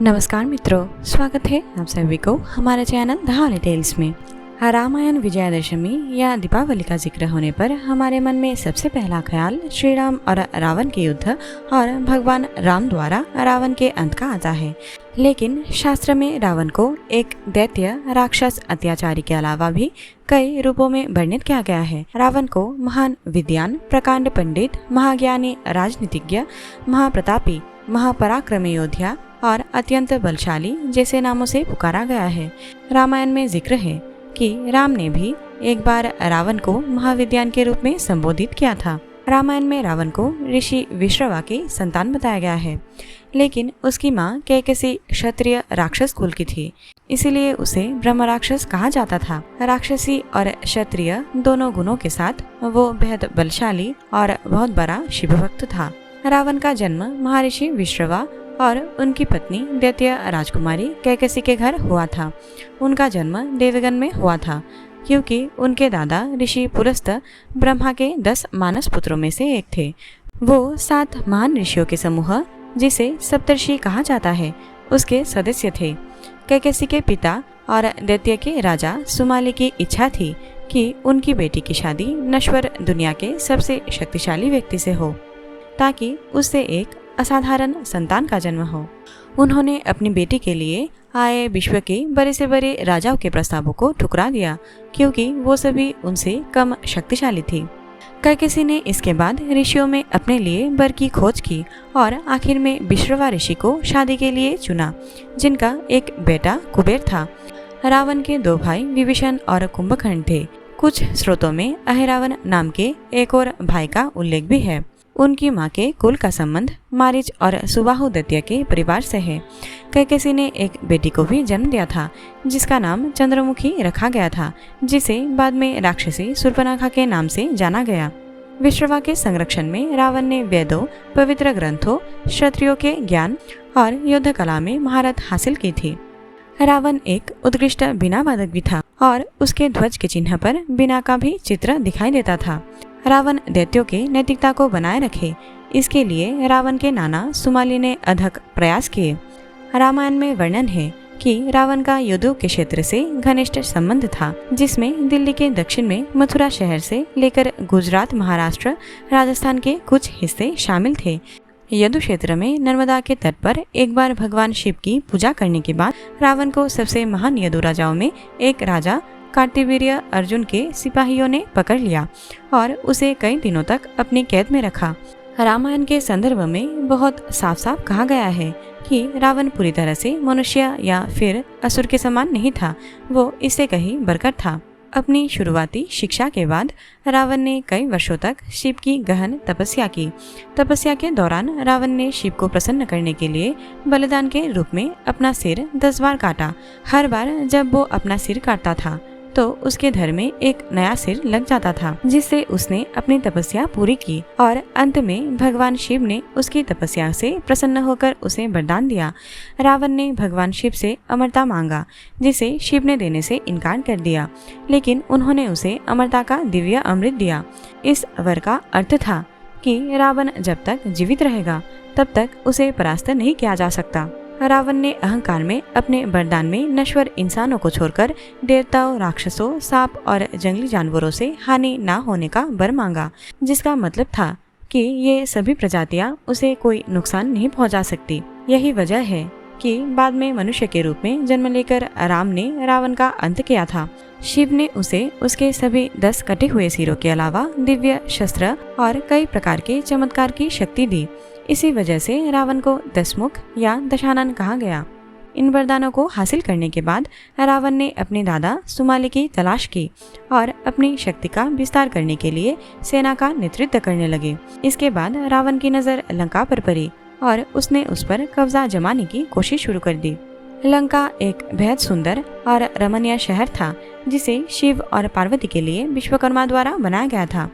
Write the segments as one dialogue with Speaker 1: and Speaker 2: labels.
Speaker 1: नमस्कार मित्रों, स्वागत है आप सभी को हमारे चैनल द हॉली टेल्स में। रामायण विजयादशमी या दीपावली का जिक्र होने पर हमारे मन में सबसे पहला ख्याल श्री राम और रावण के युद्ध और भगवान राम द्वारा रावण के अंत का आता है। लेकिन शास्त्र में रावण को एक दैत्य राक्षस अत्याचारी के अलावा भी कई रूपों में वर्णित किया गया है। रावण को महान विद्वान, प्रकांड पंडित, महाज्ञानी, राजनीतिज्ञ, महाप्रतापी, महापराक्रमी योद्धा और अत्यंत बलशाली जैसे नामों से पुकारा गया है। रामायण में जिक्र है कि राम ने भी एक बार रावण को महाविद्वान के रूप में संबोधित किया था। रामायण में रावण को ऋषि विश्रवा की संतान बताया गया है, लेकिन उसकी माँ कैकसी क्षत्रिय राक्षस कुल की थी, इसीलिए उसे ब्रह्म राक्षस कहा जाता था। राक्षसी और क्षत्रिय दोनों गुणों के साथ वो बेहद बलशाली और बहुत बड़ा शिव भक्त था। रावण का जन्म महर्षि विश्रवा और उनकी पत्नी दैत्य राजकुमारी कैकसी के घर हुआ था। उनका जन्म देवगन में हुआ था, क्योंकि उनके दादा ऋषि पुलस्त ब्रह्मा के 10 मानस पुत्रों में से एक थे। वो 7 महान ऋषियों के समूह, जिसे सप्तर्षि कहा जाता है, उसके सदस्य थे। कैकसी के पिता और दैत्य के राजा सुमाली की इच्छा थी कि उनकी बेटी की शादी नश्वर दुनिया के सबसे शक्तिशाली व्यक्ति से हो, ताकि उससे एक असाधारण संतान का जन्म हो। उन्होंने अपनी बेटी के लिए आए विश्व के बड़े से बड़े राजाओं के प्रस्तावों को ठुकरा दिया, क्योंकि वो सभी उनसे कम शक्तिशाली थी। कैकसी ने इसके बाद ऋषियों में अपने लिए वर की खोज की और आखिर में विश्रवा ऋषि को शादी के लिए चुना, जिनका एक बेटा कुबेर था। रावण के 2 भाई विभीषण और कुंभकर्ण थे। कुछ स्रोतों में अहिरावण नाम के एक और भाई का उल्लेख भी है। उनकी माँ के कुल का संबंध मारीच और सुबाहु दैत्य के परिवार से है। कैकसी ने एक बेटी को भी जन्म दिया था, जिसका नाम चंद्रमुखी रखा गया था, जिसे बाद में राक्षसी शूर्पणखा के नाम से जाना गया। विश्रवा के संरक्षण में रावण ने वेदों, पवित्र ग्रंथों, क्षत्रियों के ज्ञान और युद्ध कला में महारत हासिल की थी। रावण एक उत्कृष्ट बीना वादक भी था और उसके ध्वज के चिन्ह पर बीना का भी चित्र दिखाई देता था। रावण दैत्यों के नैतिकता को बनाए रखे, इसके लिए रावण के नाना सुमाली ने अथक प्रयास किए। रामायण में वर्णन है कि रावण का युद्धों के क्षेत्र से घनिष्ठ संबंध था, जिसमें दिल्ली के दक्षिण में मथुरा शहर से लेकर गुजरात, महाराष्ट्र, राजस्थान के कुछ हिस्से शामिल थे। यदु क्षेत्र में नर्मदा के तट पर एक बार भगवान शिव की पूजा करने के बाद रावण को सबसे महान यदु राजाओं में एक राजा कार्तिवीर्य अर्जुन के सिपाहियों ने पकड़ लिया और उसे कई दिनों तक अपनी कैद में रखा। रामायण के संदर्भ में बहुत साफ साफ कहा गया है कि रावण पूरी तरह से मनुष्य या फिर असुर के समान नहीं था, वो इससे कहीं बढ़कर था। अपनी शुरुआती शिक्षा के बाद रावण ने कई वर्षों तक शिव की गहन तपस्या की। तपस्या के दौरान रावण ने शिव को प्रसन्न करने के लिए बलिदान के रूप में अपना सिर 10 बार काटा। हर बार जब वो अपना सिर काटता था तो उसके धड़ में एक नया सिर लग जाता था, जिससे उसने अपनी तपस्या पूरी की और अंत में भगवान शिव ने उसकी तपस्या से प्रसन्न होकर उसे वरदान दिया। रावण ने भगवान शिव से अमरता मांगा, जिसे शिव ने देने से इनकार कर दिया, लेकिन उन्होंने उसे अमरता का दिव्य अमृत दिया। इस वर का अर्थ था कि रावण जब तक जीवित रहेगा तब तक उसे परास्त नहीं किया जा सकता। रावण ने अहंकार में अपने वरदान में नश्वर इंसानों को छोड़कर देवताओं, राक्षसों, सांप और जंगली जानवरों से हानि न होने का वर मांगा, जिसका मतलब था कि ये सभी प्रजातियां उसे कोई नुकसान नहीं पहुंचा सकती। यही वजह है कि बाद में मनुष्य के रूप में जन्म लेकर राम ने रावण का अंत किया था। शिव ने उसे उसके सभी 10 कटे हुए सिरों के अलावा दिव्य शस्त्र और कई प्रकार के चमत्कार की शक्ति दी। इसी वजह से रावण को 10 मुख या दशानन कहा गया। इन वरदानों को हासिल करने के बाद रावण ने अपने दादा सुमाली की तलाश की और अपनी शक्ति का विस्तार करने के लिए सेना का नेतृत्व करने लगे। इसके बाद रावण की नज़र लंका पर पड़ी और उसने उस पर कब्जा जमाने की कोशिश शुरू कर दी। लंका एक बेहद सुंदर और रमणीय शहर था, जिसे शिव और पार्वती के लिए विश्वकर्मा द्वारा बनाया गया था।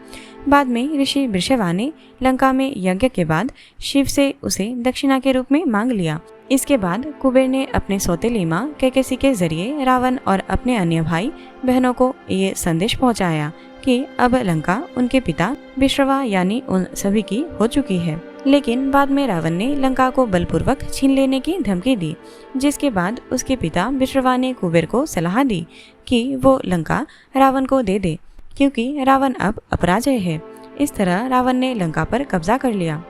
Speaker 1: बाद में ऋषि वृषभा ने लंका में यज्ञ के बाद शिव से उसे दक्षिणा के रूप में मांग लिया। इसके बाद कुबेर ने अपने सौतेली माँ कैकसी के जरिए रावण और अपने अन्य भाई बहनों को ये संदेश पहुंचाया कि अब लंका उनके पिता विश्रवा यानी उन सभी की हो चुकी है। लेकिन बाद में रावण ने लंका को बलपूर्वक छीन लेने की धमकी दी, जिसके बाद उसके पिता विश्रवा ने कुबेर को सलाह दी कि वो लंका रावण को दे दे, क्योंकि रावण अब अपराजय है। इस तरह रावण ने लंका पर कब्जा कर लिया।